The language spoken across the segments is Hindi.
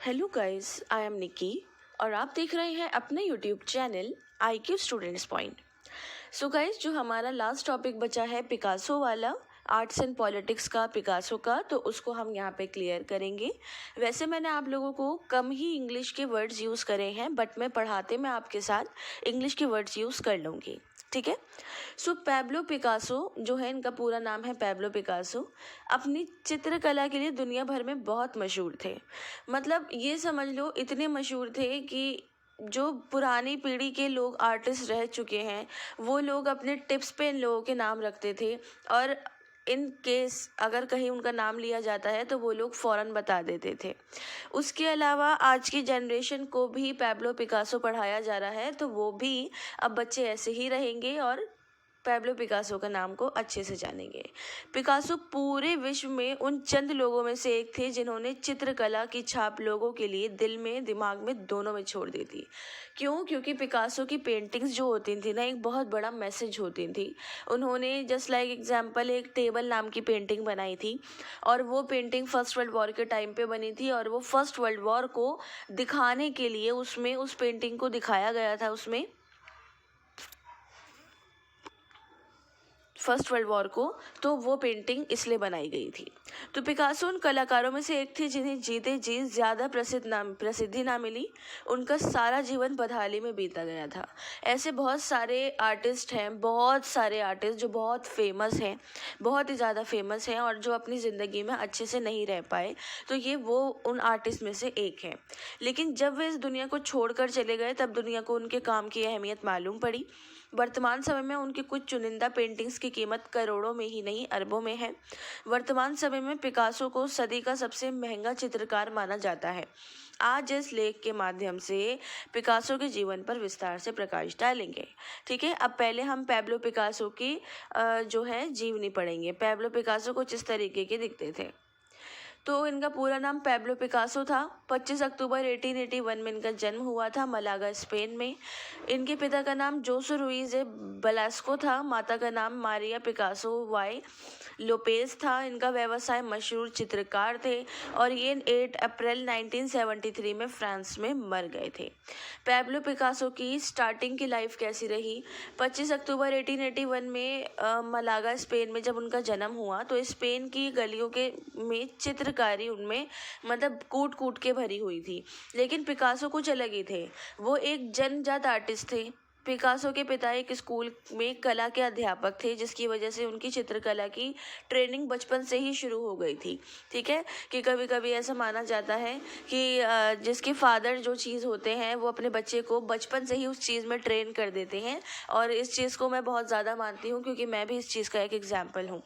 हेलो गाइस, आई एम निकी और आप देख रहे हैं अपने YouTube channel IQ students point. So guys, जो हमारा लास्ट टॉपिक बचा है पिकासो वाला, आर्ट्स एंड पॉलिटिक्स का पिकासो का, तो उसको हम यहाँ पे क्लियर करेंगे। वैसे मैंने आप लोगों को कम ही इंग्लिश के वर्ड्स यूज़ करे हैं, बट मैं पढ़ाते में आपके साथ इंग्लिश के वर्ड्स यूज़ कर लूँगी, ठीक है। सो पैब्लो पिकासो जो है, इनका पूरा नाम है पैब्लो पिकासो, अपनी चित्रकला के लिए दुनिया भर में बहुत मशहूर थे। मतलब ये समझ लो, इतने मशहूर थे कि जो पुरानी पीढ़ी के लोग आर्टिस्ट रह चुके हैं वो लोग अपने टिप्स पे इन लोगों के नाम रखते थे, और इन केस अगर कहीं उनका नाम लिया जाता है तो वो लोग फ़ौरन बता देते थे। उसके अलावा आज की जनरेशन को भी पैब्लो पिकासो पढ़ाया जा रहा है, तो वो भी अब बच्चे ऐसे ही रहेंगे और पैब्लो पिकासो का नाम को अच्छे से जानेंगे। पिकासो पूरे विश्व में उन चंद लोगों में से एक थे जिन्होंने चित्रकला की छाप लोगों के लिए दिल में, दिमाग में, दोनों में छोड़ दी थी। क्यों? क्योंकि पिकासो की पेंटिंग्स जो होती थी ना, एक बहुत बड़ा मैसेज होती थी। उन्होंने जस्ट लाइक एग्जाम्पल एक टेबल नाम की पेंटिंग बनाई थी, और वो पेंटिंग फर्स्ट वर्ल्ड वॉर के टाइम पे बनी थी, और वो फर्स्ट वर्ल्ड वॉर को दिखाने के लिए उसमें उस पेंटिंग को दिखाया गया था। उसमें फर्स्ट वर्ल्ड वॉर को, तो वो पेंटिंग इसलिए बनाई गई थी। तो पिकासो उन कलाकारों में से एक थे जिन्हें जीते जी ज़्यादा प्रसिद्धि ना मिली। उनका सारा जीवन बदहाली में बीता गया था। ऐसे बहुत सारे आर्टिस्ट हैं, बहुत सारे आर्टिस्ट जो बहुत फेमस हैं, बहुत ही ज़्यादा फेमस हैं, और जो अपनी ज़िंदगी में अच्छे से नहीं रह पाए। तो ये वो उन आर्टिस्ट में से एक है। लेकिन जब वे इस दुनिया को छोड़कर चले गए तब दुनिया को उनके काम की अहमियत मालूम पड़ी। वर्तमान समय में उनकी कुछ चुनिंदा पेंटिंग्स की कीमत करोड़ों में ही नहीं, अरबों में है। वर्तमान समय में पिकासो को सदी का सबसे महंगा चित्रकार माना जाता है। आज इस लेख के माध्यम से पिकासो के जीवन पर विस्तार से प्रकाश डालेंगे, ठीक है। अब पहले हम पैब्लो पिकासो की जो है जीवनी पढ़ेंगे। पैब्लो पिकासो कुछ इस तरीके के दिखते थे। तो इनका पूरा नाम पैब्लो पिकासो था। 25 अक्टूबर 1881 में इनका जन्म हुआ था, मलागा, स्पेन में। इनके पिता का नाम जोसो रुइज बलास्को था। माता का नाम मारिया पिकासो वाई लोपेज था। इनका व्यवसाय मशहूर चित्रकार थे, और ये 8 अप्रैल 1973 में फ्रांस में मर गए थे। पैब्लो पिकासो की स्टार्टिंग की लाइफ कैसी रही? 25 अक्टूबर 1881 में मलागा, स्पेन में जब उनका जन्म हुआ, तो स्पेन की गलियों के में चित्रकारी उनमें मतलब कूट कूट के भरी हुई थी। लेकिन पिकासो कुछ अलग ही थे। वो एक जन्मजात आर्टिस्ट थे। पिकासो के पिता एक स्कूल में कला के अध्यापक थे, जिसकी वजह से उनकी चित्रकला की ट्रेनिंग बचपन से ही शुरू हो गई थी, ठीक है। कि कभी कभी ऐसा माना जाता है कि जिसके फादर जो चीज़ होते हैं वो अपने बच्चे को बचपन से ही उस चीज़ में ट्रेन कर देते हैं, और इस चीज़ को मैं बहुत ज़्यादा मानती हूँ क्योंकि मैं भी इस चीज़ का एक एग्जाम्पल हूँ।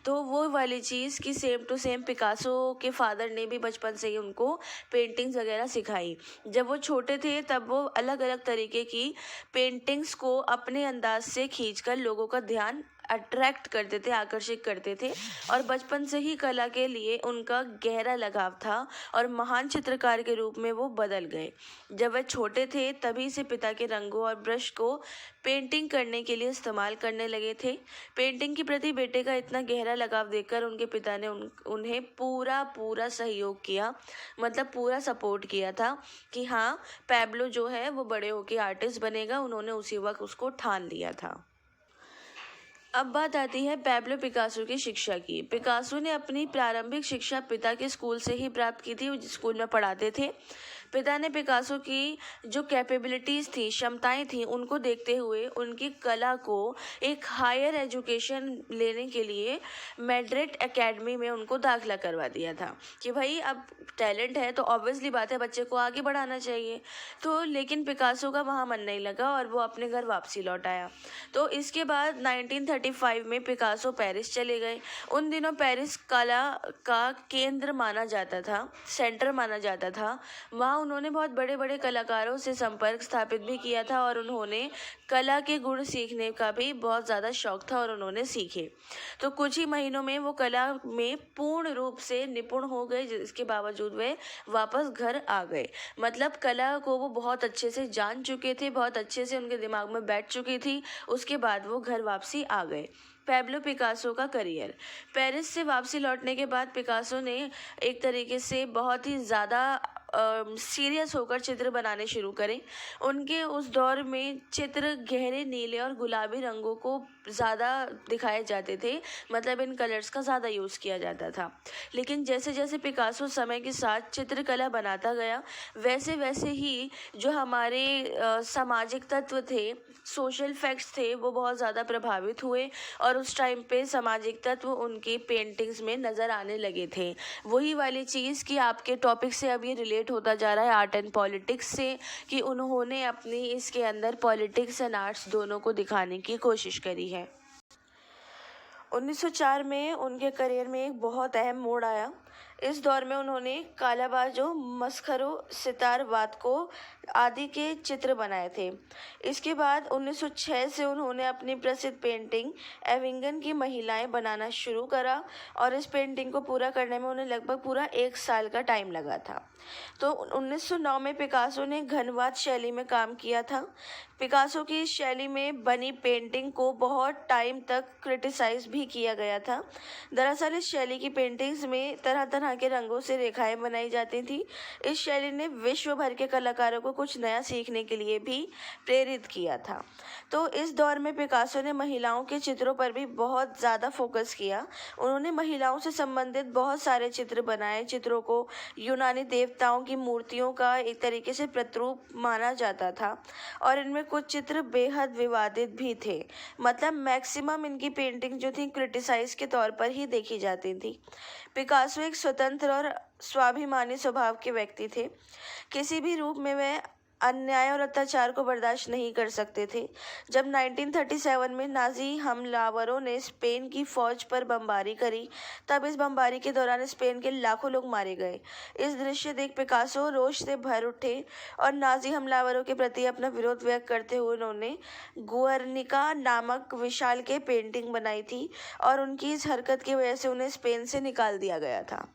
तो वो वाली चीज़ कि सेम टू सेम पिकासो के फादर ने भी बचपन से ही उनको पेंटिंग्स वगैरह सिखाई। जब वो छोटे थे तब वो अलग अलग तरीके की पेंटिंग्स को अपने अंदाज से खींचकर लोगों का ध्यान अट्रैक्ट करते थे, आकर्षित करते थे, और बचपन से ही कला के लिए उनका गहरा लगाव था, और महान चित्रकार के रूप में वो बदल गए। जब वह छोटे थे तभी से पिता के रंगों और ब्रश को पेंटिंग करने के लिए इस्तेमाल करने लगे थे। पेंटिंग के प्रति बेटे का इतना गहरा लगाव देखकर उनके पिता ने उन्हें पूरा सहयोग किया, मतलब पूरा सपोर्ट किया था कि हाँ, पैब्लो जो है वो बड़े होके आर्टिस्ट बनेगा। उन्होंने उसी वक्त उसको ठान लिया था। अब बात आती है पैब्लो पिकासो की शिक्षा की। पिकासो ने अपनी प्रारंभिक शिक्षा पिता के स्कूल से ही प्राप्त की थी, जिस स्कूल में पढ़ाते थे। पिता ने पिकासो की जो कैपेबिलिटीज़ थी, क्षमताएं थी, उनको देखते हुए उनकी कला को एक हायर एजुकेशन लेने के लिए मैड्रिड एकेडमी में उनको दाखिला करवा दिया था कि भाई अब टैलेंट है तो ऑब्वियसली बात है बच्चे को आगे बढ़ाना चाहिए। तो लेकिन पिकासो का वहाँ मन नहीं लगा और वो अपने घर वापसी लौट आया। तो इसके बाद 1935 में पिकासो पेरिस चले गए। उन दिनों पेरिस कला का केंद्र माना जाता था, सेंटर माना जाता था। वहाँ उन्होंने बहुत बड़े बड़े कलाकारों से संपर्क स्थापित भी किया था, और उन्होंने कला के गुण सीखने का भी बहुत ज़्यादा शौक था, और उन्होंने सीखे। तो कुछ ही महीनों में वो कला में पूर्ण रूप से निपुण हो गए, जिसके बावजूद वे वापस घर आ गए। मतलब कला को वो बहुत अच्छे से जान चुके थे, बहुत अच्छे से उनके दिमाग में बैठ चुकी थी। उसके बाद वो घर वापसी आ गए। पैब्लो पिकासो का करियर। पेरिस से वापसी लौटने के बाद पिकासो ने एक तरीके से बहुत ही ज़्यादा सीरियस होकर चित्र बनाने शुरू करे। उनके उस दौर में चित्र गहरे नीले और गुलाबी रंगों को ज़्यादा दिखाए जाते थे, मतलब इन कलर्स का ज़्यादा यूज़ किया जाता था। लेकिन जैसे जैसे पिकासो समय के साथ चित्रकला बनाता गया, वैसे वैसे ही जो हमारे सामाजिक तत्व थे, सोशल फैक्ट्स थे, वो बहुत ज़्यादा प्रभावित हुए और उस टाइम पे सामाजिक तत्व उनकी पेंटिंग्स में नज़र आने लगे थे। वही वाली चीज़ कि आपके टॉपिक से अब ये रिलेट होता जा रहा है आर्ट एंड पॉलिटिक्स से, कि उन्होंने अपनी इसके अंदर पॉलिटिक्स एंड आर्ट्स दोनों को दिखाने की कोशिश करी है। 1904 में उनके करियर में एक बहुत अहम मोड़ आया। इस दौर में उन्होंने कालाबाजों, मस्खरों, सितार वादकों आदि के चित्र बनाए थे। इसके बाद 1906 से उन्होंने अपनी प्रसिद्ध पेंटिंग एविंगन की महिलाएं बनाना शुरू करा और इस पेंटिंग को पूरा करने में उन्हें लगभग पूरा 1 साल का टाइम लगा था। तो 1909 में पिकासो ने घनवाद शैली में काम किया था। पिकासो की इस शैली में बनी पेंटिंग को बहुत टाइम तक क्रिटिसाइज भी किया गया था। दरअसल इस शैली की पेंटिंग्स में तरह तरह के रंगों से रेखाएं बनाई जाती थी। इस शैली ने विश्व भर के कलाकारों को कुछ नया सीखने के लिए भी प्रेरित किया था। तो इस दौर में पिकासो ने महिलाओं के चित्रों पर भी बहुत ज़्यादा फोकस किया। उन्होंने महिलाओं से संबंधित बहुत सारे चित्र बनाए। चित्रों को यूनानी देवताओं की मूर्तियों का एक तरीके से प्रतिरूप माना जाता था और इनमें कुछ चित्र बेहद विवादित भी थे। मतलब मैक्सिमम इनकी पेंटिंग जो थी क्रिटिसाइज के तौर पर ही देखी जाती थी। पिकासो एक स्वतंत्र और स्वाभिमानी स्वभाव के व्यक्ति थे। किसी भी रूप में वह अन्याय और अत्याचार को बर्दाश्त नहीं कर सकते थे। जब 1937 में नाजी हमलावरों ने स्पेन की फौज पर बमबारी करी, तब इस बमबारी के दौरान स्पेन के लाखों लोग मारे गए। इस दृश्य देख पिकासो रोष से भर उठे और नाजी हमलावरों के प्रति अपना विरोध व्यक्त करते हुए उन्होंने गुअर्निका नामक विशाल के पेंटिंग बनाई थी और उनकी इस हरकत की वजह से उन्हें स्पेन से निकाल दिया गया था।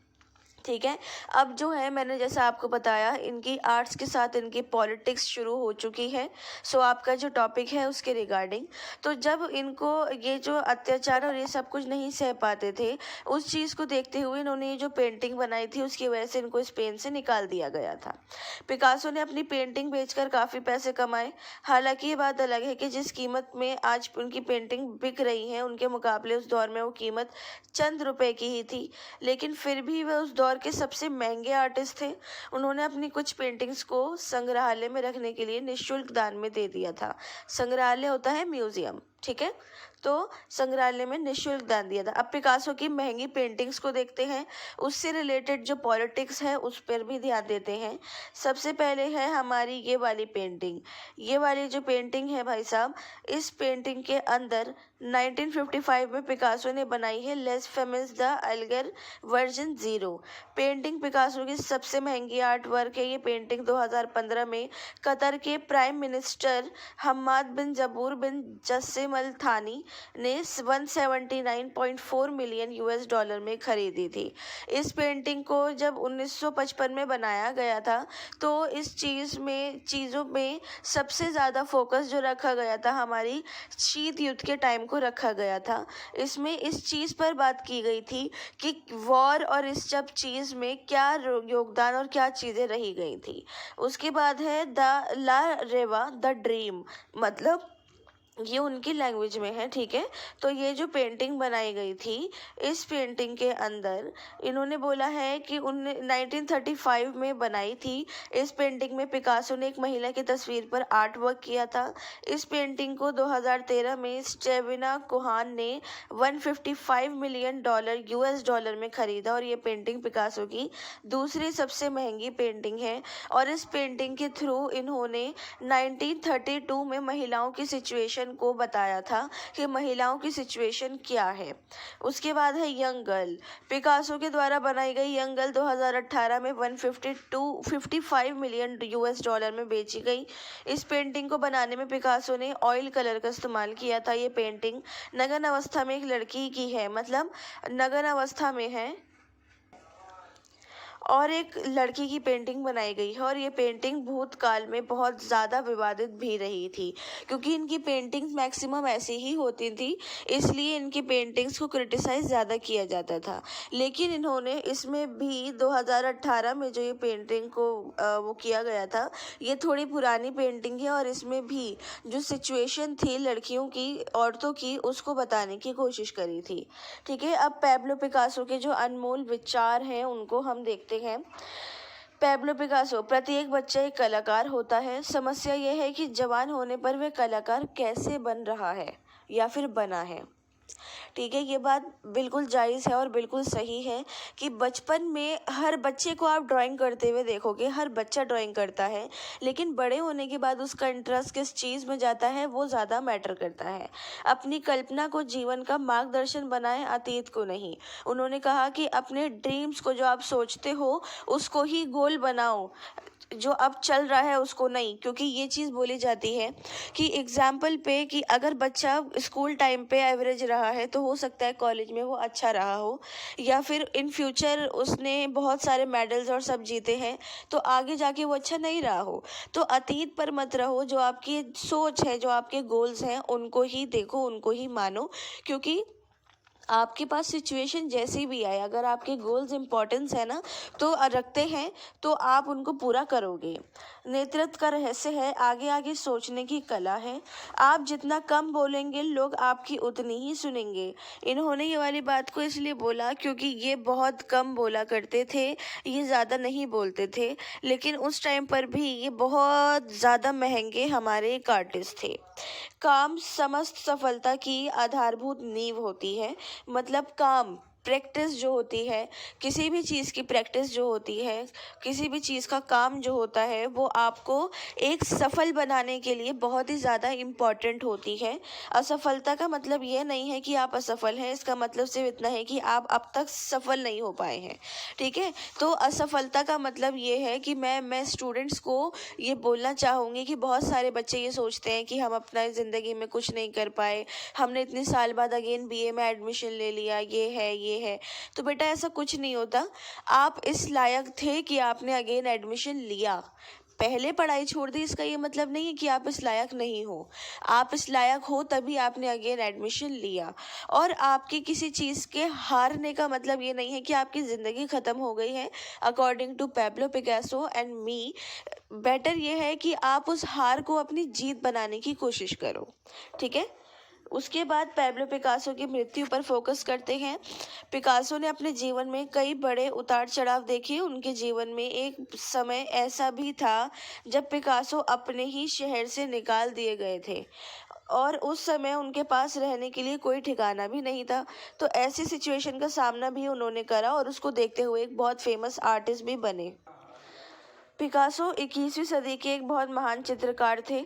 ठीक है, अब जो है मैंने जैसा आपको बताया, इनकी आर्ट्स के साथ इनकी पॉलिटिक्स शुरू हो चुकी है। सो आपका जो टॉपिक है उसके रिगार्डिंग, तो जब इनको ये जो अत्याचार और ये सब कुछ नहीं सह पाते थे, उस चीज़ को देखते हुए इन्होंने ये जो पेंटिंग बनाई थी उसकी वजह से इनको स्पेन से निकाल दिया गया था। पिकासो ने अपनी पेंटिंग बेचकर काफ़ी पैसे कमाए। हालांकि ये बात अलग है कि जिस कीमत में आज उनकी पेंटिंग बिक रही है, उनके मुकाबले उस दौर में वो कीमत चंद रुपए की ही थी, लेकिन फिर भी वह उस दौर के सबसे महंगे आर्टिस्ट थे। उन्होंने अपनी कुछ पेंटिंग्स को संग्रहालय में रखने के लिए निःशुल्क दान में दे दिया था। संग्रहालय होता है म्यूजियम, ठीक है, तो संग्रहालय में निःशुल्क दान दिया था। अब पिकासो की महंगी पेंटिंग्स को देखते हैं, उससे रिलेटेड जो पॉलिटिक्स है उस पर भी ध्यान देते हैं। सबसे पहले है हमारी ये वाली पेंटिंग। ये वाली जो पेंटिंग है भाई साहब, इस पेंटिंग के अंदर 1955 में पिकासो ने बनाई है less famous the अल्गर version 0। Painting Picasso की सबसे महंगी आर्ट वर्क है। ये पेंटिंग 2015 में कतर के प्राइम मिनिस्टर हम्माद बिन जबूर बिन जस्सिम अल थानी ने 179.4 मिलियन यूएस डॉलर में खरीदी थी। इस पेंटिंग को जब 1955 में बनाया गया था, तो इस चीज़ों में सबसे ज़्यादा फोकस जो रखा गया था हमारी शीत युद्ध के टाइम को रखा गया था। इसमें इस चीज़ पर बात की गई थी कि वॉर और इस सब चीज़ में क्या योगदान और क्या चीज़ें रही गई थी। उसके बाद है the La Reve the dream, मतलब ये उनकी लैंग्वेज में है, ठीक है। तो ये जो पेंटिंग बनाई गई थी, इस पेंटिंग के अंदर इन्होंने बोला है कि 1935 में बनाई थी। इस पेंटिंग में पिकासो ने एक महिला की तस्वीर पर आर्ट वर्क किया था। इस पेंटिंग को 2013 में स्टेविना कोहान ने 155 मिलियन डॉलर यूएस डॉलर में खरीदा और ये पेंटिंग पिकासो की दूसरी सबसे महंगी पेंटिंग है। और इस पेंटिंग के थ्रू इन्होंने 1932 में महिलाओं की सिचुएशन को बताया था कि महिलाओं की सिचुएशन क्या है। उसके बाद है यंग गर्ल। पिकासो के द्वारा बनाई गई यंग गर्ल 2018 में 155 मिलियन यूएस डॉलर में बेची गई। इस पेंटिंग को बनाने में पिकासो ने ऑयल कलर का इस्तेमाल किया था। ये पेंटिंग नग्न अवस्था में एक लड़की की है, मतलब नग्न अवस्था में है और एक लड़की की पेंटिंग बनाई गई है और ये पेंटिंग भूतकाल में बहुत ज़्यादा विवादित भी रही थी, क्योंकि इनकी पेंटिंग्स मैक्सिमम ऐसी ही होती थी, इसलिए इनकी पेंटिंग्स को क्रिटिसाइज़ ज़्यादा किया जाता था। लेकिन इन्होंने इसमें भी 2018 में जो ये पेंटिंग को वो किया गया था, ये थोड़ी पुरानी पेंटिंग है और इसमें भी जो सिचुएशन थी लड़कियों की, औरतों की, उसको बताने की कोशिश करी थी। ठीक है, अब पैब्लो पिकासो के जो अनमोल विचार हैं उनको हम देखते हैं। पैब्लो पिकासो: प्रत्येक बच्चा एक कलाकार होता है, समस्या यह है कि जवान होने पर वह कलाकार कैसे बन रहा है या फिर बना है। ठीक है, ये बात बिल्कुल जायज़ है और बिल्कुल सही है कि बचपन में हर बच्चे को आप ड्राइंग करते हुए देखोगे, हर बच्चा ड्राइंग करता है, लेकिन बड़े होने के बाद उसका इंटरेस्ट किस चीज़ में जाता है वो ज़्यादा मैटर करता है। अपनी कल्पना को जीवन का मार्गदर्शन बनाएं, अतीत को नहीं। उन्होंने कहा कि अपने ड्रीम्स को, जो आप सोचते हो उसको ही गोल बनाओ, जो अब चल रहा है उसको नहीं। क्योंकि ये चीज़ बोली जाती है कि एग्जाम्पल पे कि अगर बच्चा स्कूल टाइम पे एवरेज रहा है तो हो सकता है कॉलेज में वो अच्छा रहा हो, या फिर इन फ्यूचर उसने बहुत सारे मेडल्स और सब जीते हैं तो आगे जाके वो अच्छा नहीं रहा हो। तो अतीत पर मत रहो, जो आपकी सोच है, जो आपके गोल्स हैं, उनको ही देखो, उनको ही मानो। क्योंकि आपके पास सिचुएशन जैसी भी आए, अगर आपके गोल्स इम्पोर्टेंस है ना तो रखते हैं तो आप उनको पूरा करोगे। नेतृत्व का रहस्य है आगे आगे सोचने की कला है। आप जितना कम बोलेंगे लोग आपकी उतनी ही सुनेंगे। इन्होंने ये वाली बात को इसलिए बोला क्योंकि ये बहुत कम बोला करते थे, ये ज़्यादा नहीं बोलते थे, लेकिन उस टाइम पर भी ये बहुत ज़्यादा महंगे हमारे एक आर्टिस्ट थे। काम समस्त सफलता की आधारभूत नींव होती है। मतलब काम, प्रैक्टिस जो होती है, किसी भी चीज़ की प्रैक्टिस जो होती है, किसी भी चीज़ का काम जो होता है, वो आपको एक सफल बनाने के लिए बहुत ही ज़्यादा इम्पॉर्टेंट होती है। असफलता का मतलब ये नहीं है कि आप असफल हैं, इसका मतलब सिर्फ इतना है कि आप अब तक सफल नहीं हो पाए हैं। ठीक है, तो असफलता का मतलब ये है कि मैं स्टूडेंट्स को ये बोलना चाहूँगी कि बहुत सारे बच्चे ये सोचते हैं कि हम अपना ज़िंदगी में कुछ नहीं कर पाए, हमने इतने साल बाद अगेन बीए में एडमिशन ले लिया, ये है। तो बेटा ऐसा कुछ नहीं होता। आप इस लायक थे कि आपने अगेन एडमिशन लिया, पहले पढ़ाई छोड़ दी, इसका ये मतलब नहीं है कि आप इस लायक नहीं हो। आप इस लायक हो तभी आपने अगेन एडमिशन लिया। और आपकी किसी चीज़ के हारने का मतलब ये नहीं है कि आपकी ज़िंदगी ख़त्म हो गई है। According to Pablo Picasso and me, better ये है कि आप उस हार को अपनी जीत बनाने की कोशिश करो। ठीक है, उसके बाद पैब्लो पिकासो की मृत्यु पर फोकस करते हैं। पिकासो ने अपने जीवन में कई बड़े उतार चढ़ाव देखे। उनके जीवन में एक समय ऐसा भी था जब पिकासो अपने ही शहर से निकाल दिए गए थे और उस समय उनके पास रहने के लिए कोई ठिकाना भी नहीं था। तो ऐसी सिचुएशन का सामना भी उन्होंने करा और उसको देखते हुए एक बहुत फेमस आर्टिस्ट भी बने। पिकासो 21वीं सदी के एक बहुत महान चित्रकार थे।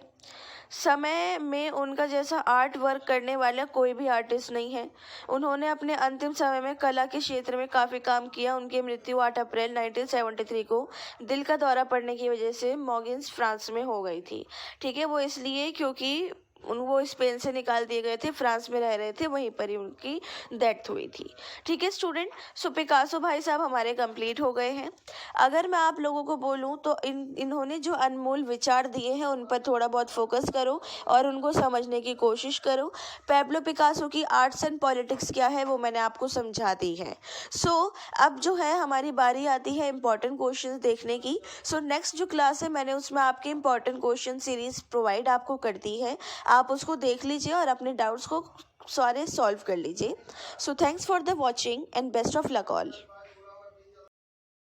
समय में उनका जैसा आर्ट वर्क करने वाला कोई भी आर्टिस्ट नहीं है। उन्होंने अपने अंतिम समय में कला के क्षेत्र में काफ़ी काम किया। उनकी मृत्यु 8 अप्रैल 1973 को दिल का दौरा पड़ने की वजह से मोगिन्स, फ्रांस में हो गई थी। ठीक है, वो इसलिए क्योंकि वो स्पेन से निकाल दिए गए थे, फ्रांस में रह रहे थे, वहीं पर ही उनकी डेथ हुई थी। ठीक है स्टूडेंट, सो पिकासो भाई साहब हमारे कंप्लीट हो गए हैं। अगर मैं आप लोगों को बोलूं तो इन्होंने जो अनमोल विचार दिए हैं उन पर थोड़ा बहुत फोकस करो और उनको समझने की कोशिश करो। पैब्लो पिकासो की आर्ट्स एंड पॉलिटिक्स क्या है वो मैंने आपको समझा दी है। सो अब जो है हमारी बारी आती है इंपॉर्टेंट क्वेश्चन देखने की। सो नेक्स्ट जो क्लास है मैंने उसमें आपके इंपॉर्टेंट क्वेश्चन सीरीज प्रोवाइड आपको कर दी है, आप उसको देख लीजिए और अपने डाउट्स को सारे सॉल्व कर लीजिए। So thanks for the watching and best of luck all.